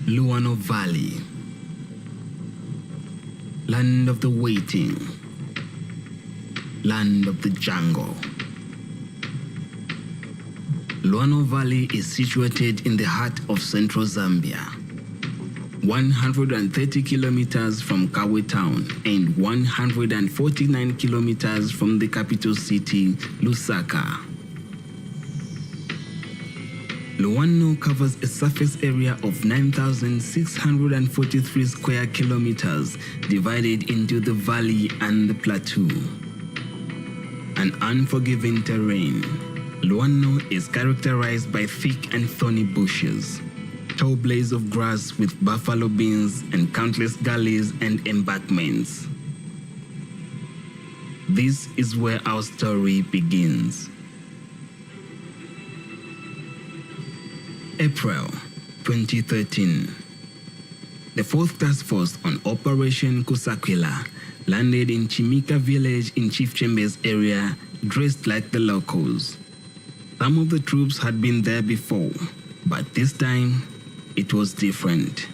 Luano Valley, land of the waiting, land of the jungle. Luano Valley is situated in the heart of central Zambia, 130 kilometers from Kabwe town and 149 kilometers from the capital city, Lusaka. Luano covers a surface area of 9,643 square kilometers divided into the valley and the plateau. An unforgiving terrain, Luano is characterized by thick and thorny bushes, tall blades of grass with buffalo beans and countless gullies and embankments. This is where our story begins. April 2013. The 4th Task Force on Operation Kusakwila landed in Chimika village in Chief Chambers area, dressed like the locals. Some of the troops had been there before, but this time it was different.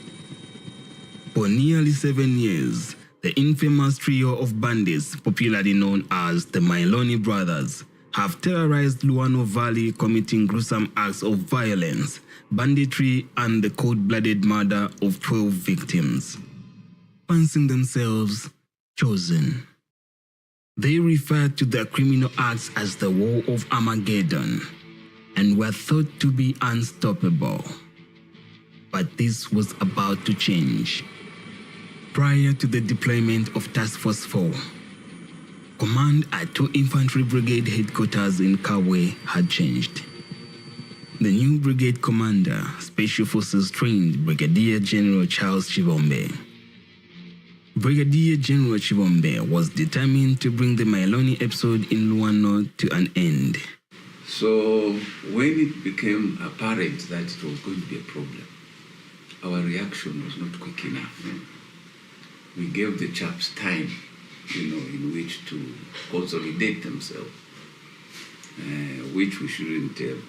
For nearly 7 years, the infamous trio of bandits, popularly known as the Mailoni Brothers, have terrorized Luano Valley, committing gruesome acts of violence, banditry, and the cold-blooded murder of 12 victims. Fancying themselves chosen, they referred to their criminal acts as the War of Armageddon and were thought to be unstoppable. But this was about to change. Prior to the deployment of Task Force 4, command at 2 Infantry Brigade headquarters in Kabwe had changed. The new brigade commander, Special Forces trained Brigadier General Charles Chibombe. Brigadier General Chibombe was determined to bring the Mailoni episode in Luano to an end. So when it became apparent that it was going to be a problem, our reaction was not quick enough. We gave the chaps time, in which to consolidate themselves, which we shouldn't have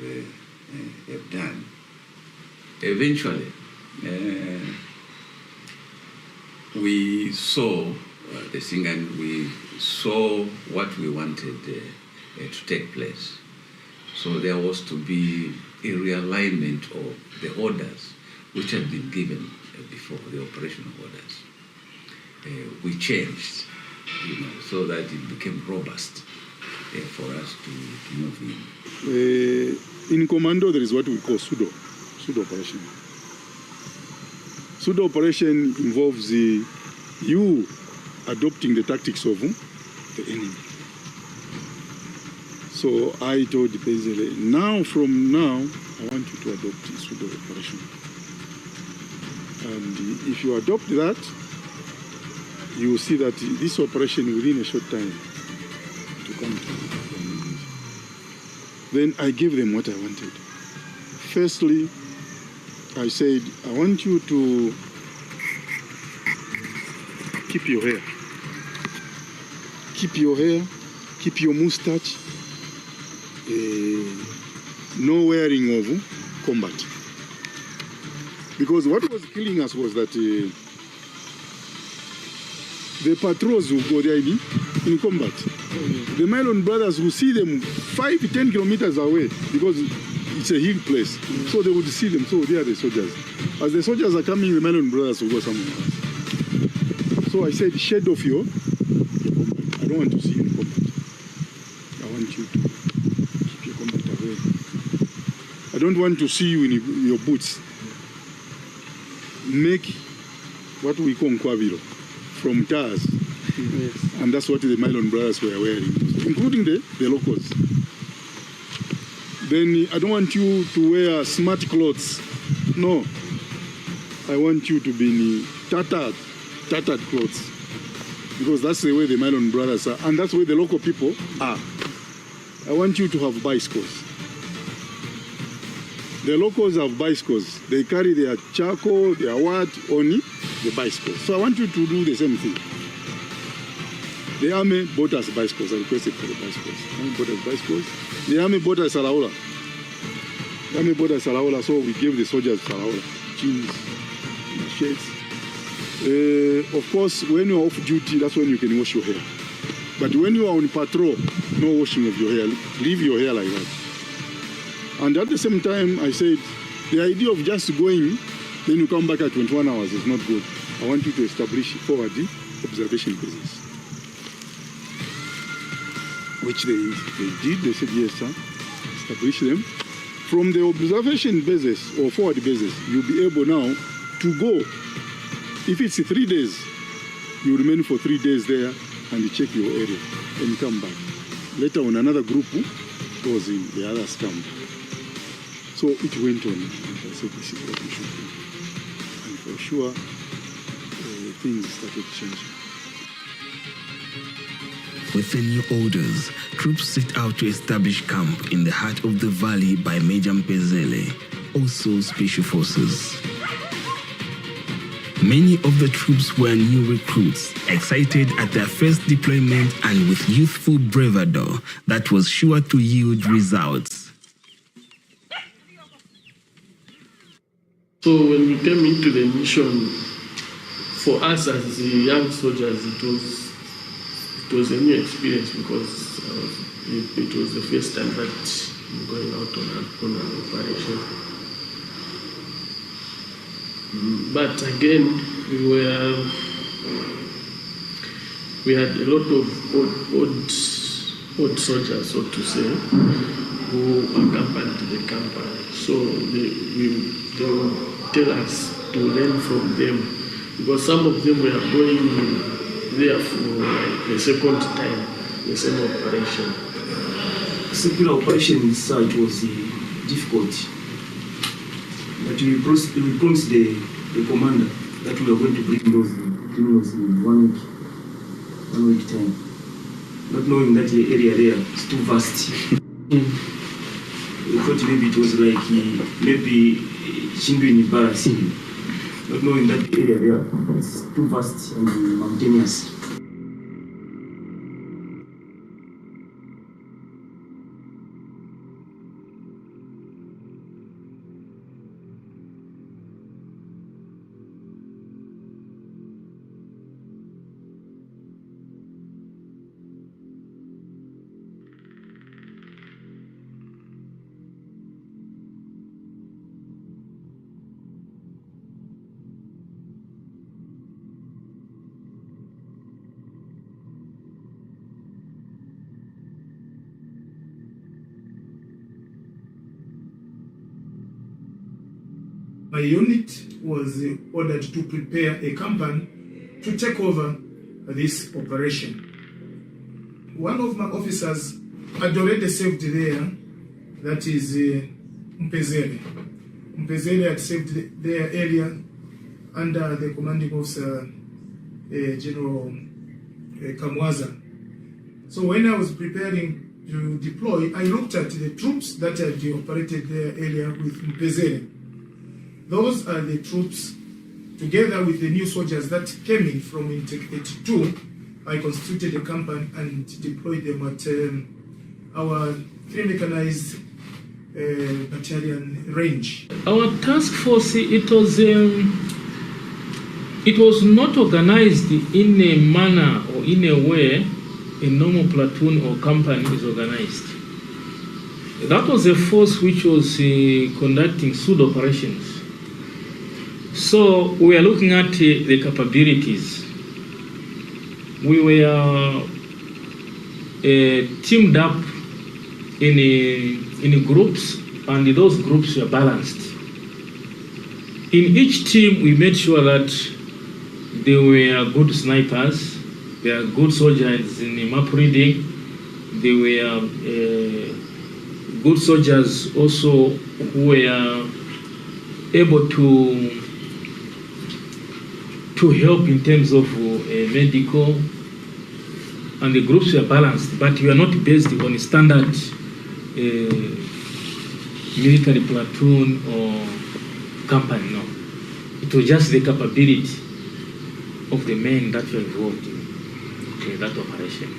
done. Eventually, we saw the thing and we saw what we wanted to take place. So there was to be a realignment of the orders which had been given before, the operational orders. We changed, so that it became robust for us to move in. In commando, there is what we call pseudo operation. Pseudo operation involves you adopting the tactics of the enemy. So I told basically, from now, I want you to adopt the pseudo operation. And if you adopt that, you will see that this operation within a short time to come to. Then I gave them what I wanted. Firstly, I said, I want you to keep your hair. Keep your hair, keep your mustache, no wearing of combat. Because what was killing us was that the patrols will go there in combat. The Mailoni Brothers will see them 5-10 kilometers away because it's a hill place. So they would see them, so they are the soldiers. As the soldiers are coming, the Mailoni Brothers will go somewhere else. So I said, shed off your combat. I don't want to see you in combat. I want you to keep your combat away. I don't want to see you in your boots. Make what we call Nkwabiro from tires. Yes. And that's what the Mailoni Brothers were wearing, including the locals. Then I don't want you to wear smart clothes. No. I want you to be in tattered clothes. Because that's the way the Mailoni Brothers are, and that's the way the local people are. I want you to have bicycles. The locals have bicycles. They carry their charcoal, their what, on the bicycles. So I want you to do the same thing. The army bought us bicycles. I requested for the bicycles. The army bought us bicycles. The army bought us Salaola. The army bought us Salaola, so we gave the soldiers Salaola. Jeans, shades. Of course, when you're off duty, that's when you can wash your hair. But when you are on patrol, no washing of your hair. Leave your hair like that. And at the same time, I said, the idea of just going, then you come back at 21 hours is not good. I want you to establish forward observation bases. Which they did. They said, yes, sir. Establish them. From the observation basis or forward basis, you'll be able now to go. If it's 3 days, you remain for 3 days there and you check your area and come back. Later on, another group was in the other camp. So it went on. And I said, this is what we should do. And for sure, things started changing. With the new orders, troops set out to establish camp in the heart of the valley by Major Mpezele, also Special Forces. Many of the troops were new recruits, excited at their first deployment and with youthful bravado that was sure to yield results. So when we came into the mission, for us as the young soldiers, it was a new experience because it was the first time that we were going out on an operation. But again, we had a lot of odd soldiers, so to say, who accompanied the camp. So they would tell us to learn from them, because some of them were going there for like the second time, the same operation. Circular operations, it was difficult. But we promised the commander that we are going to bring those criminals in 1 week time. Not knowing that the area there is too vast. We thought maybe it was like maybe Shindu embarrassing. Not knowing that the area there is too vast and mountainous. My unit was ordered to prepare a company to take over this operation. One of my officers had already served there, that is Mpezele. Mpezele had served their area under the commanding officer, General Kamwaza. So when I was preparing to deploy, I looked at the troops that had operated their area with Mpezele. Those are the troops, together with the new soldiers that came in from Intake 82. I constituted a company and deployed them at our 3 mechanized battalion range. Our task force, it was not organized in a manner or in a way a normal platoon or company is organized. That was a force which was conducting pseudo operations. So we are looking at the capabilities. We were teamed up in groups, and those groups were balanced. In each team, we made sure that they were good snipers, they are good soldiers in map reading, they were good soldiers also who were able to help in terms of medical, and the groups were balanced, but we are not based on standard military platoon or company, no. It was just the capability of the men that were involved in that operation.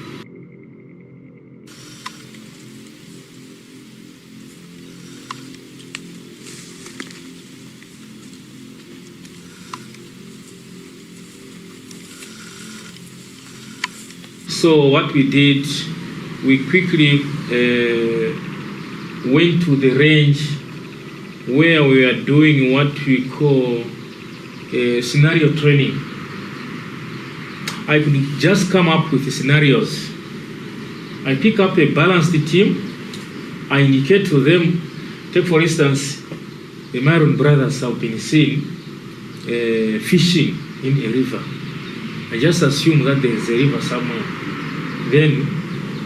So what we did, we quickly went to the range where we are doing what we call scenario training. I could just come up with the scenarios. I pick up a balanced team. I indicate to them, take for instance, the Mailoni Brothers have been seen fishing in a river. I just assume that there is a river somewhere. Then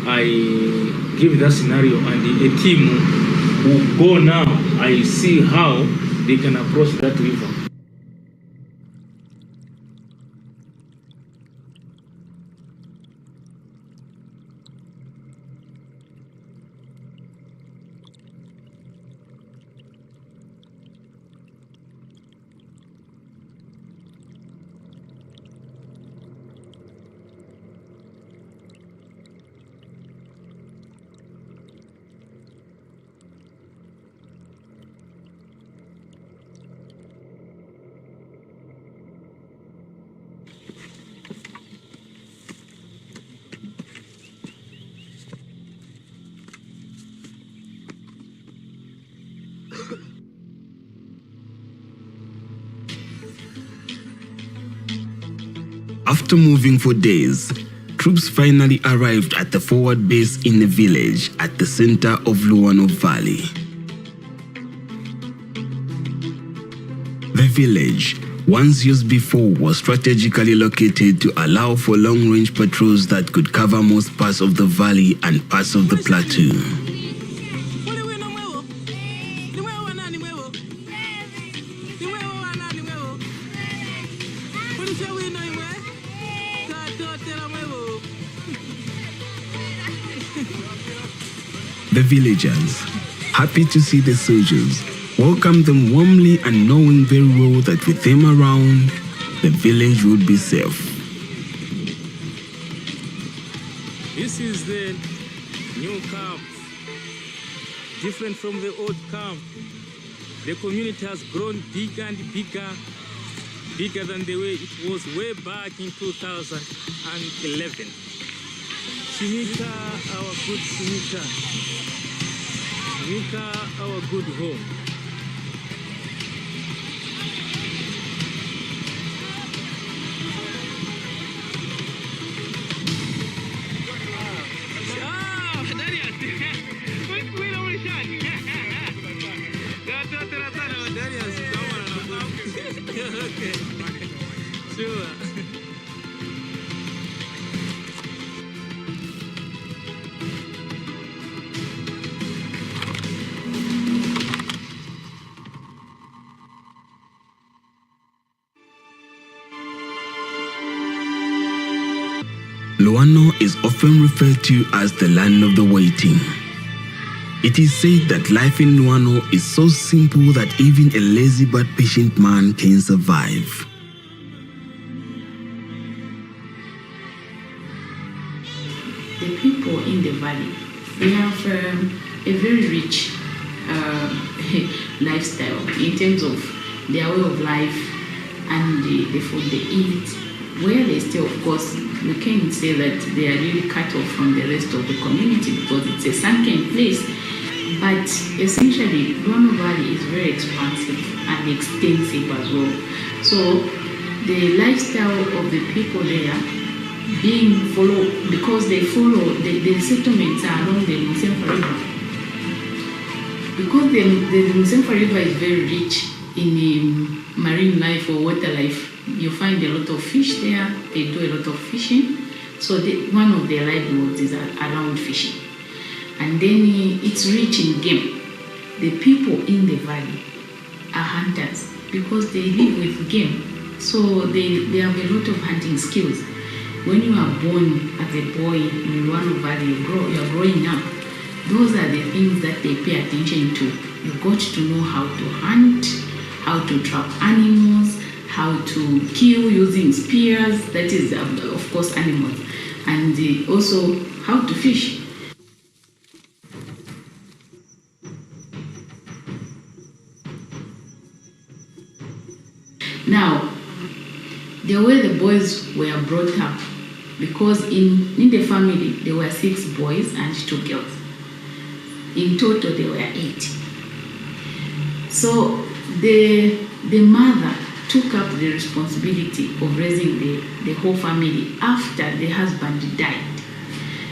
I give that scenario and a team will go now. I see how they can approach that river. After moving for days, troops finally arrived at the forward base in the village at the center of Luano Valley. The village, once used before, was strategically located to allow for long-range patrols that could cover most parts of the valley and parts of the plateau. The villagers, happy to see the soldiers, welcomed them warmly and knowing very well that with them around, the village would be safe. This is the new camp, different from the old camp. The community has grown bigger and bigger, bigger than the way it was way back in 2011. Shimika, our good Shimika. Shimika, our good home. Okay. Sure. Luano is often referred to as the land of the waiting. It is said that life in Luano is so simple that even a lazy but patient man can survive. The people in the valley, they have a very rich lifestyle in terms of their way of life and the food they eat. Where they stay, of course, we can't say that they are really cut off from the rest of the community because it's a sunken place. But essentially, Luano Valley is very expansive and extensive as well. So the lifestyle of the people there being followed, because they follow, the settlements are along the Musemfa River. Because the Musemfa River is very rich in marine life or water life, you find a lot of fish there, they do a lot of fishing. So one of their livelihoods is around fishing. And then it's rich in game. The people in the valley are hunters because they live with game. So they have a lot of hunting skills. When you are born as a boy in Luano Valley, you are growing up. Those are the things that they pay attention to. You got to know how to hunt, how to trap animals, how to kill using spears, that is, of course, animals, and also how to fish. Now, the way the boys were brought up because in the family there were 6 boys and 2 girls. In total there were 8. So the mother took up the responsibility of raising the whole family after the husband died.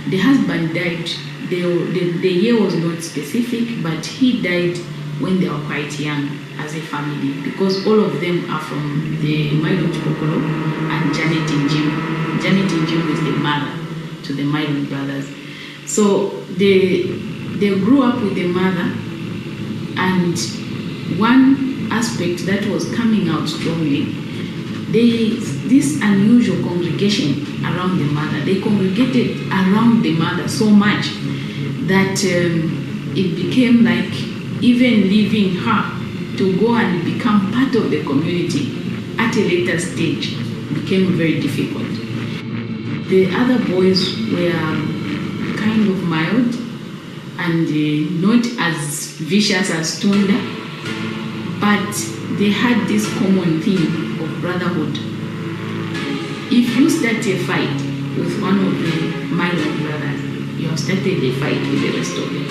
The husband died, the year was not specific, but he died when they were quite young as a family, because all of them are from the Mailoni Brothers and Janet and Jim. Janet and Jim is the mother to the Mailoni Brothers. So they grew up with the mother, and one aspect that was coming out strongly, this unusual congregation around the mother. They congregated around the mother so much that it became like even leaving her to go and become part of the community at a later stage became very difficult. The other boys were kind of mild and not as vicious as Tunda, but they had this common theme of brotherhood. If you start a fight with one of the Mailoni brothers, you have started a fight with the rest of them.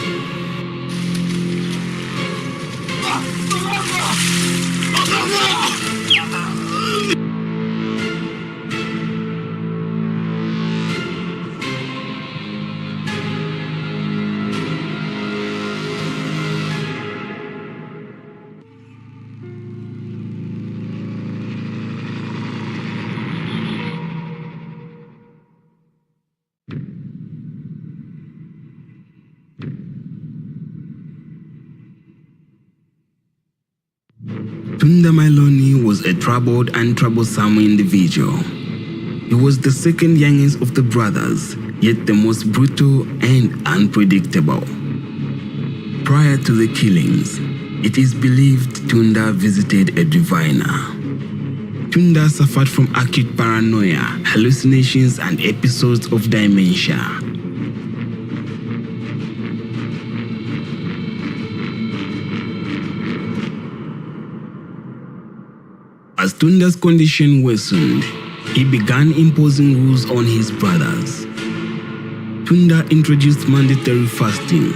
Tunda Mailoni was a troubled and troublesome individual. He was the second youngest of the brothers, yet the most brutal and unpredictable. Prior to the killings, it is believed Tunda visited a diviner. Tunda suffered from acute paranoia, hallucinations, and episodes of dementia. As Tunda's condition worsened, he began imposing rules on his brothers. Tunda introduced mandatory fasting,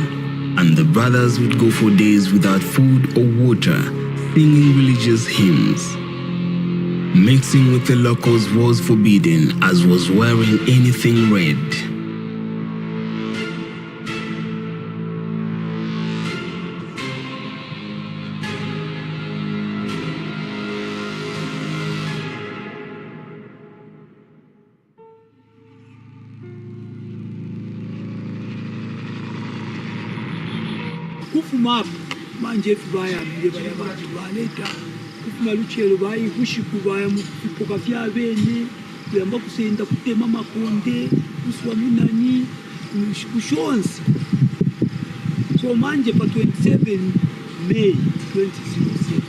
and the brothers would go for days without food or water, singing religious hymns. Mixing with the locals was forbidden, as was wearing anything red. kufuma apo manje efe bayambire bali abantu baleeta kufuma lukyero bayihushiku baya mu bipoka vya bene kuyamba kusenda kutema makonde kuswa munani kushonsi. So manje pa 27 May 2007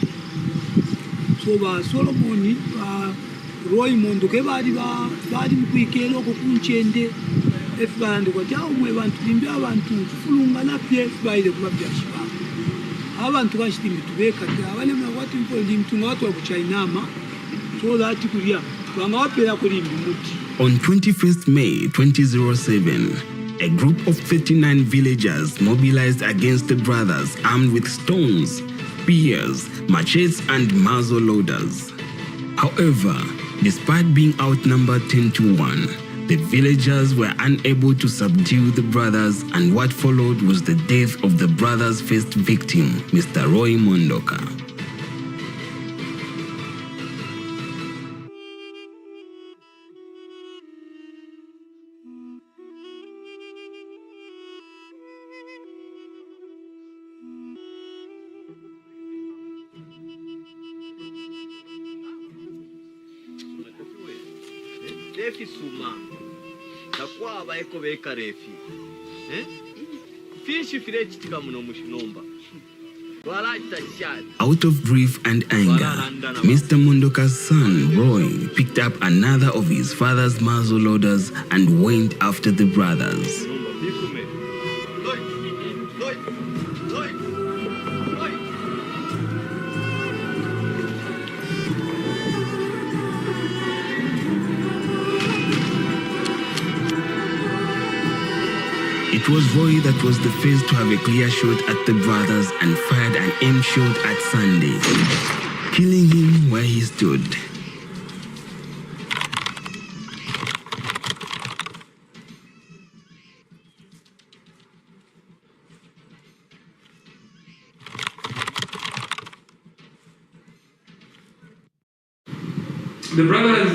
so ba Solomoni ba Roy Mondo ke bali mukwikela okwo kunchende efe bayandikwa ti awo mwe bantu limbi abantu tufulunga napye efe bayire kuba byashibanga abantu bashitimbi tubeka ti abalema kwati mpondi mtunga watu wa kuchainama so that kulia banga wapela kulimbi muti. On 21st May 2007, a group of 39 villagers mobilized against the brothers armed with stones, spears, machetes, and muzzle loaders. However, despite being outnumbered 10-1, the villagers were unable to subdue the brothers, and what followed was the death of the brothers' first victim, Mr. Roy Mondoka. Refi suma takwa abaeko beka refi fishi firechi tikamuno mushinomba. Out of grief and anger, Mr. Mondoka's son, Roy, picked up another of his father's muzzle loaders and went after the brothers. It was Roy that was the first to have a clear shot at the brothers and fired an aim shot at Sunday, killing him where he stood. The brothers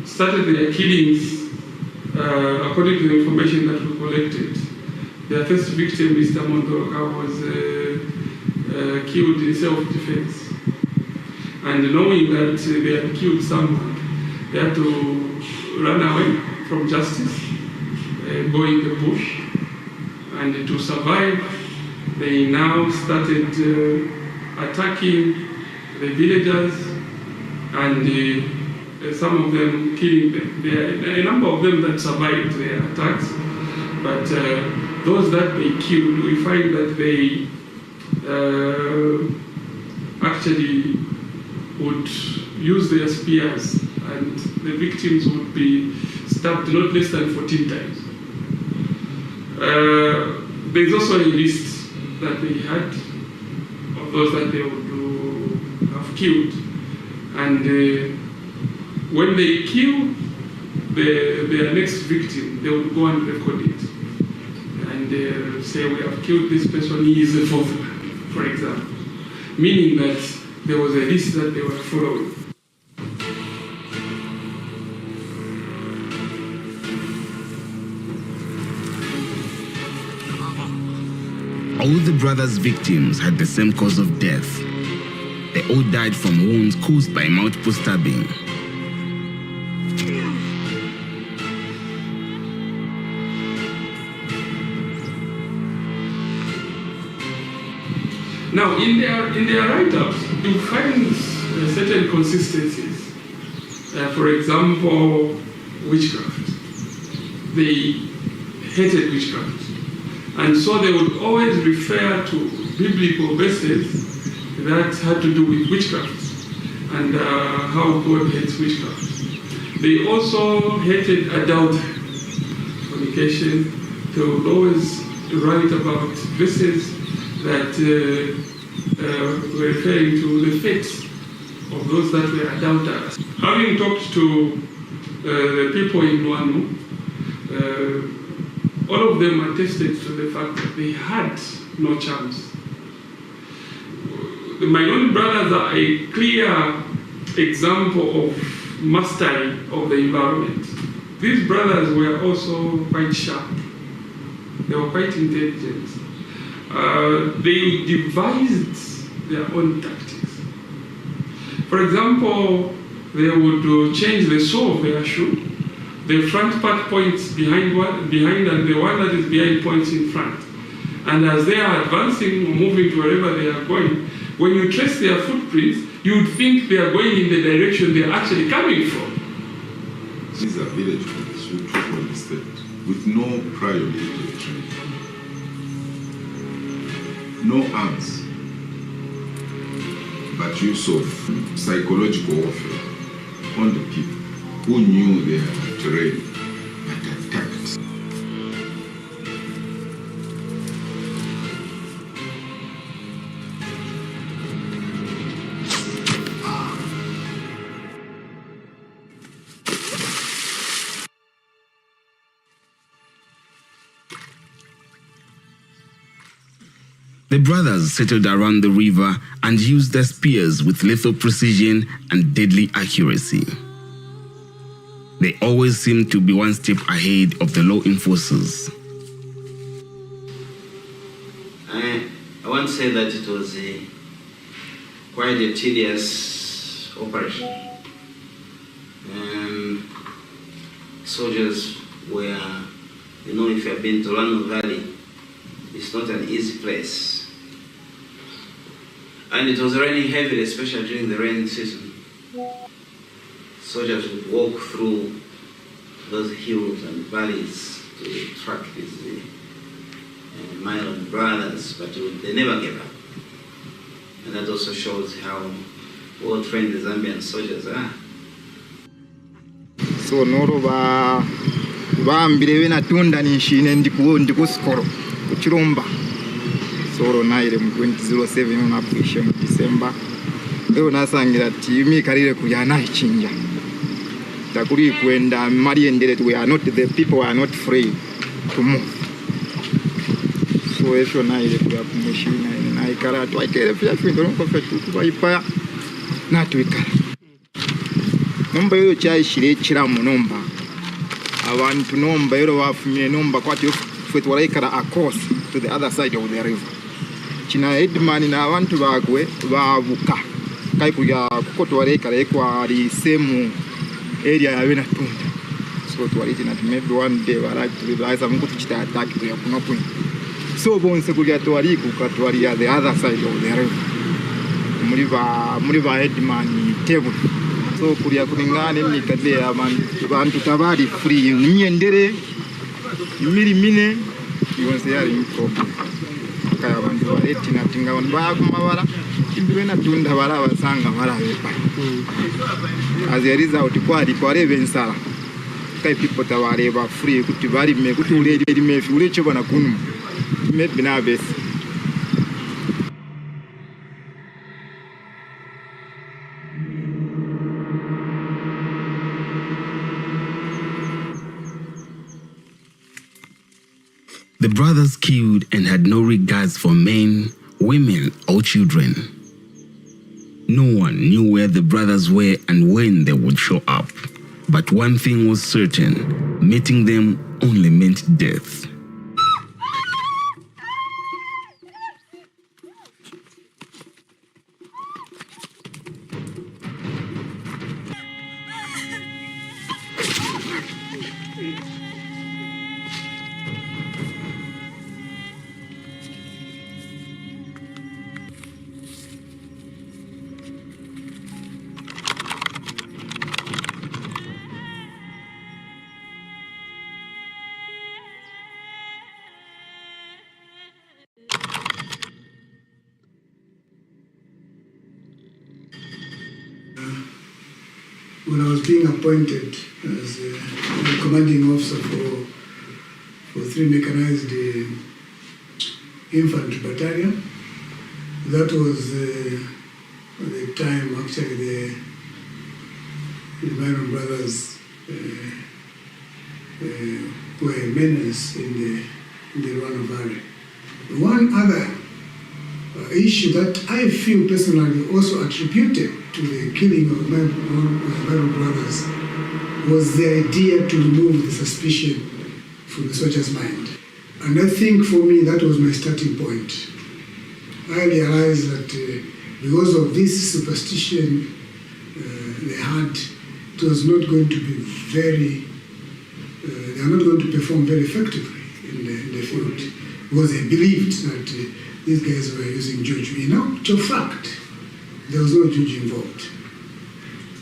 started their killings according to the information that we collected. Their first victim, Mr. Mondoroka, was killed in self-defense. And knowing that they had killed someone, they had to run away from justice, go in the bush. And to survive, they now started attacking the villagers, and some of them killing them. There are a number of them that survived their attacks, but those that they killed, we find that they actually would use their spears, and the victims would be stabbed not less than 14 times. There's also a list that they had of those that they would have killed. And when they kill their next victim, they would go and record it. And say, we have killed this person, he is the fourth one, for example. Meaning that there was a list that they were following. All the brothers' victims had the same cause of death. They all died from wounds caused by multiple stabbing. Now, in their write-ups, you find certain consistencies. For example, witchcraft. They hated witchcraft. And so they would always refer to biblical verses that had to do with witchcraft and how God hates witchcraft. They also hated adultery, fornication. They would always write about verses that were referring to the fates of those that were adulterers. Having talked to the people in Luanu, all of them attested to the fact that they had no chance. The Mailoni Brothers are a clear example of mastery of the environment. These brothers were also quite sharp. They were quite intelligent. They devised their own tactics. For example, they would change the sole of their shoe. The front part points behind, and the one that is behind points in front. And as they are advancing or moving to wherever they are going, when you trace their footprints, you would think they are going in the direction they are actually coming from. This is a village with estate, with no prior military training, no arms, but use of psychological warfare on the people who knew their terrain but attacked. The brothers settled around the river and used their spears with lethal precision and deadly accuracy. They always seemed to be one step ahead of the law enforcers. I want to say that it was quite a tedious operation. Soldiers were, if you have been to Lano Valley, it's not an easy place. And it was raining heavily, especially during the rainy season. Soldiers would walk through those hills and valleys to track these Mailoni Brothers, but they never gave up. And that also shows how well trained the Zambian soldiers are. So Noroba bambire benatunda ninshine ndiku skoro kuchiromba soro naire mu 2007 unapwishe mu December leo nasangira timi karire kujana ichinja takuri kwenda mari endere we are not the people are not free to move so eso naire kwa kumishina na ikara twakere pia twindoro ko fetu kubayipa na twikara nomba yo cyashire kira mu nomba abantu nomba yero bafumye nomba kwati fetu walaikara across to the other side of the river china headman na abantu bagwe babuka kai kuja kuko walaikara ekwa ali same area ya benatunda so twaliti na maybe one day wala tuliza mungu tuchita attack ya kuna point so bonse kuja twali kukatwali ya the other side of the river muri ba headman table so kulia kulingana ni kadle abantu tabari free nimyendere imiri mine yonse yari problem kaya abantu bareti na tinga ba kumabara imbe na tunda bara basanga bara bepa as a result kwari kwarebe nsala kai people tabari ba free kuti bari me kuti uredi me ule chobana kunu maybe na best. The brothers killed and had no regards for men, women, or children. No one knew where the brothers were and when they would show up. But one thing was certain, meeting them only meant death. When I was being appointed as the commanding officer for 3 mechanized infantry battalion, that was the time actually the Mailoni Brothers were a menace in the Rwanda Valley. One other issue that I feel personally also attributed to the killing of Mailoni Brothers was the idea to remove the suspicion from the soldier's mind. And I think for me that was my starting point. I realized that because of this superstition they had, it was not going to be very, they are not going to perform very effectively in the field, because they believed that these guys were using juju. In actual fact, there was no juju involved.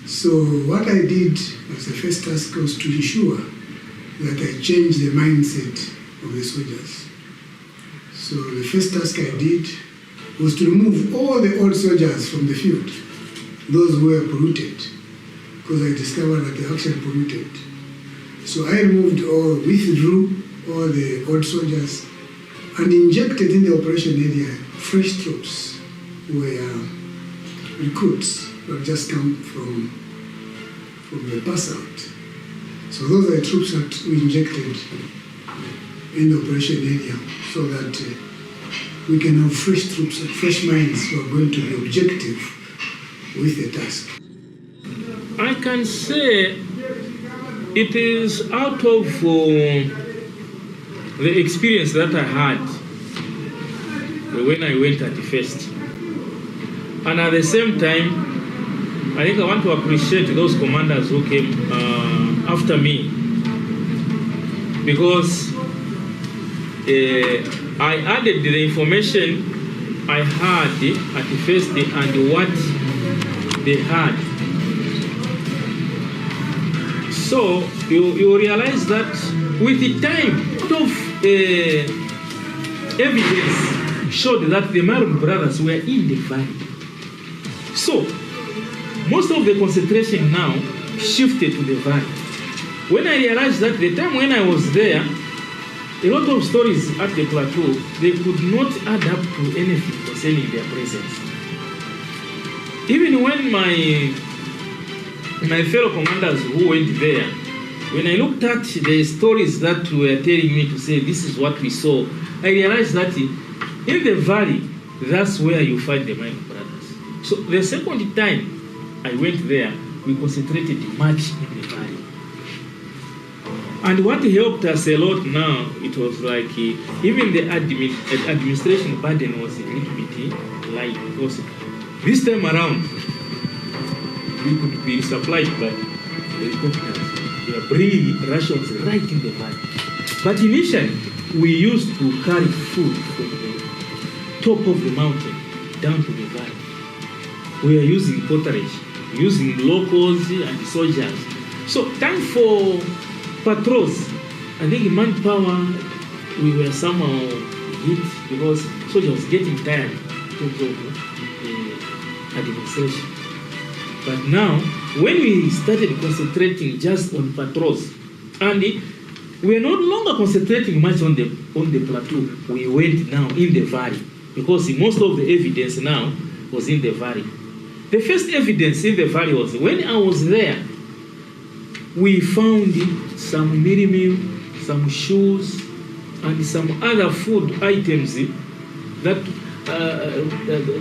So what I did as the first task was to ensure that I changed the mindset of the soldiers. So the first task I did was to remove all the old soldiers from the field, those who were polluted, because I discovered that they actually polluted. So I withdrew all the old soldiers and injected in the operation area fresh troops who were recruits who had just come from the pass out. So those are the troops that we injected in the operation area so that we can have fresh troops and fresh minds who are going to be objective with the task. I can say it is out of the experience that I had when I went at the first. And at the same time, I think I want to appreciate those commanders who came after me, because I added the information I had at the first and what they had. So you realize that with the time, lot of evidence showed that the Mailoni Brothers were in the valley. So most of the concentration now shifted to the valley. when I realized that the time when I was there, a lot of stories at the plateau, they could not add up to anything concerning their presence. Even when my fellow commanders who went there, when I looked at the stories that were telling me to say this is what we saw, I realized that in the valley, that's where you find the Mailoni Brothers. So the second time I went there, we concentrated much in the valley. And what helped us a lot now, it was like even the administration burden was a little bit light, because this time around, we could be supplied by helicopters. They are bringing rations right in the valley. But initially, we used to carry food from the top of the mountain down to the valley. We are using potterage, using locals and soldiers. So time for patrols, I think manpower, we were somehow hit because soldiers getting tired in terms of administration. But now, when we started concentrating just on patrols, and we are no longer concentrating much on the plateau, we went now in the valley, because most of the evidence now was in the valley. The first evidence in the valley was when I was there, we found some meal, some shoes, and some other food items that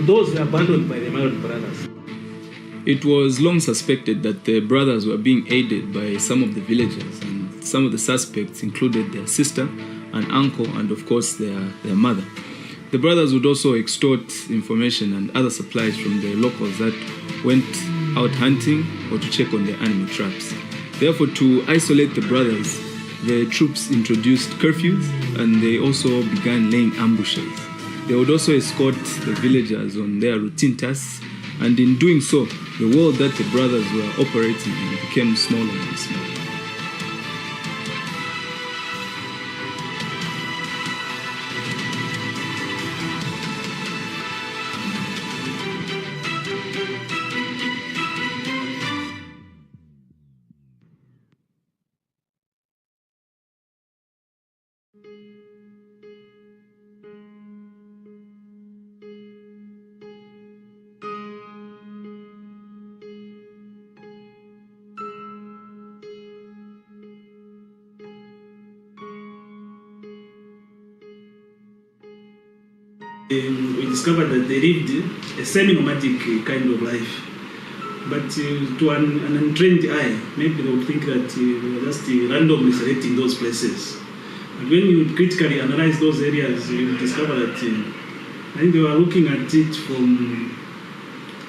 those were abandoned by the Mailoni Brothers. It was long suspected that the brothers were being aided by some of the villagers, and some of the suspects included their sister, an uncle, and of course their mother. The brothers would also extort information and other supplies from the locals that went out hunting or to check on their animal traps. Therefore, to isolate the brothers, the troops introduced curfews, and they also began laying ambushes. They would also escort the villagers on their routine tasks, and in doing so, the world that the brothers were operating in became smaller and smaller. We discovered that they lived a semi-nomadic kind of life. But to an untrained eye, maybe they would think that they were just randomly selecting those places. But when you critically analyze those areas, you discover that I think they were looking at it from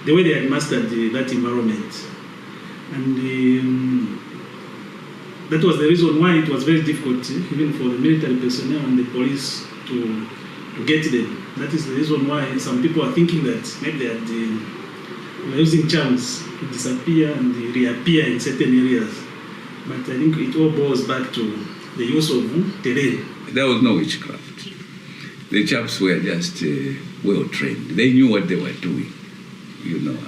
the way they had mastered that environment. And that was the reason why it was very difficult, even for the military personnel and the police to get them. That is the reason why some people are thinking that maybe they were using charms to disappear and reappear in certain areas. But I think it all boils back to the use of terrain. There was no witchcraft. The chaps were just well trained. They knew what they were doing. You know,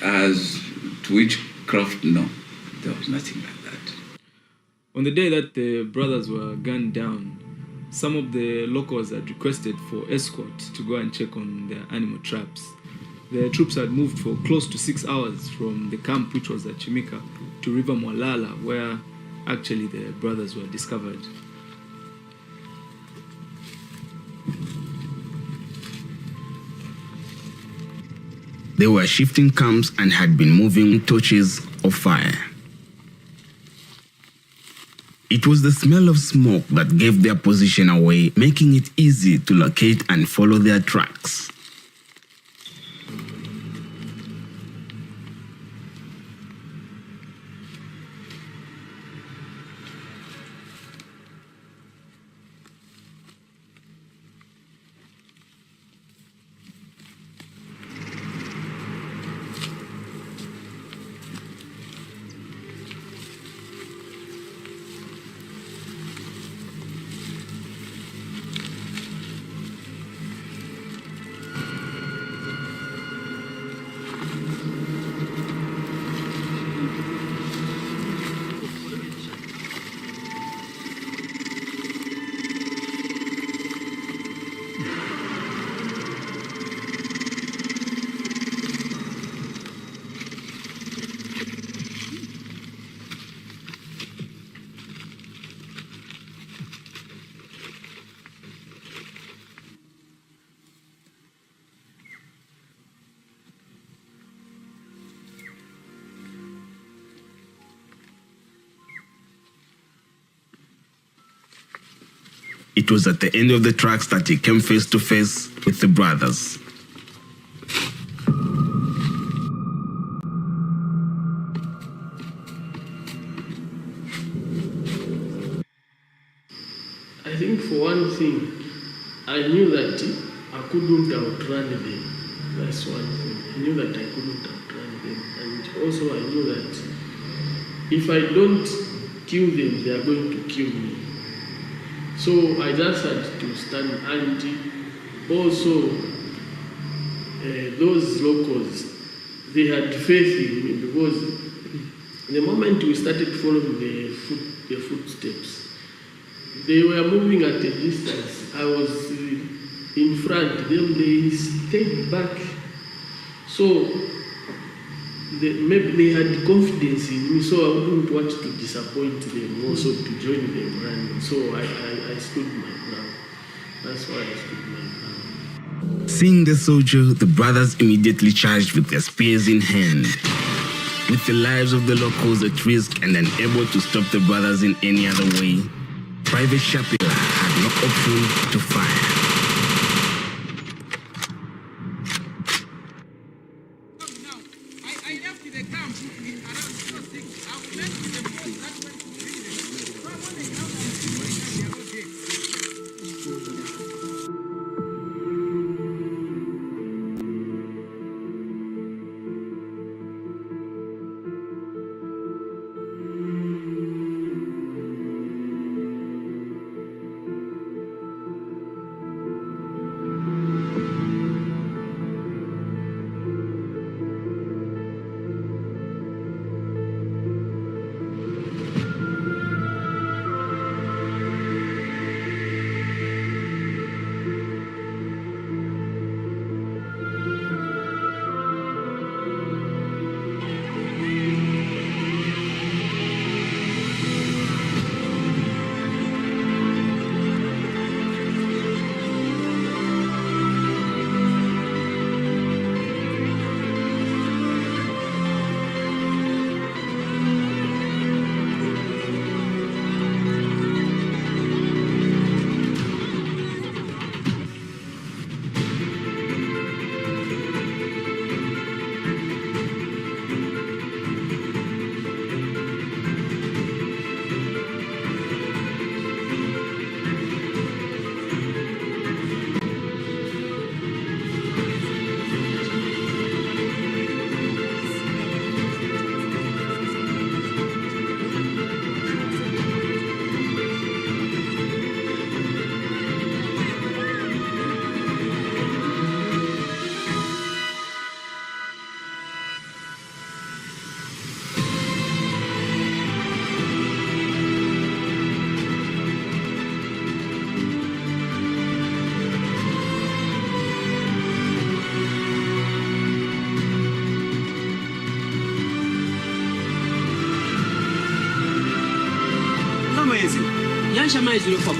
as to witchcraft, no, there was nothing like that. On the day that the brothers were gunned down, some of the locals had requested for escort to go and check on their animal traps. The troops had moved for close to 6 hours from the camp, which was at Chimika, to River Mwalala, where actually the brothers were discovered. They were shifting camps and had been moving torches of fire. It was the smell of smoke that gave their position away, making it easy to locate and follow their tracks. It was at the end of the tracks that he came face to face with the brothers. I think for one thing, I knew that I couldn't outrun them. That's one thing. I knew that I couldn't outrun them. And also I knew that if I don't kill them, they are going to kill me. So I just had to stand. And also, those locals, they had faith in me, because the moment we started following the footsteps, they were moving at a distance. I was in front, then they stayed back. So maybe they had confidence in me, so I wouldn't want to disappoint them, also to join them running. So I stood my ground. That's why I stood my ground. Seeing the soldier, the brothers immediately charged with their spears in hand. With the lives of the locals at risk and unable to stop the brothers in any other way, Private Shapila had no option to fire.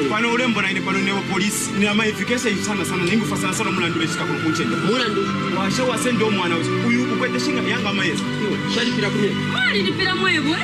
Pano ulembo na ine pano newo polisi ni amaifikesha sana sana ningu fasana sana mulandu beshika kuno kunchenda mulandu washe wasendo mwana uyu ukwete shinga yanga maezi shali pira kumye mali ni pira mwewe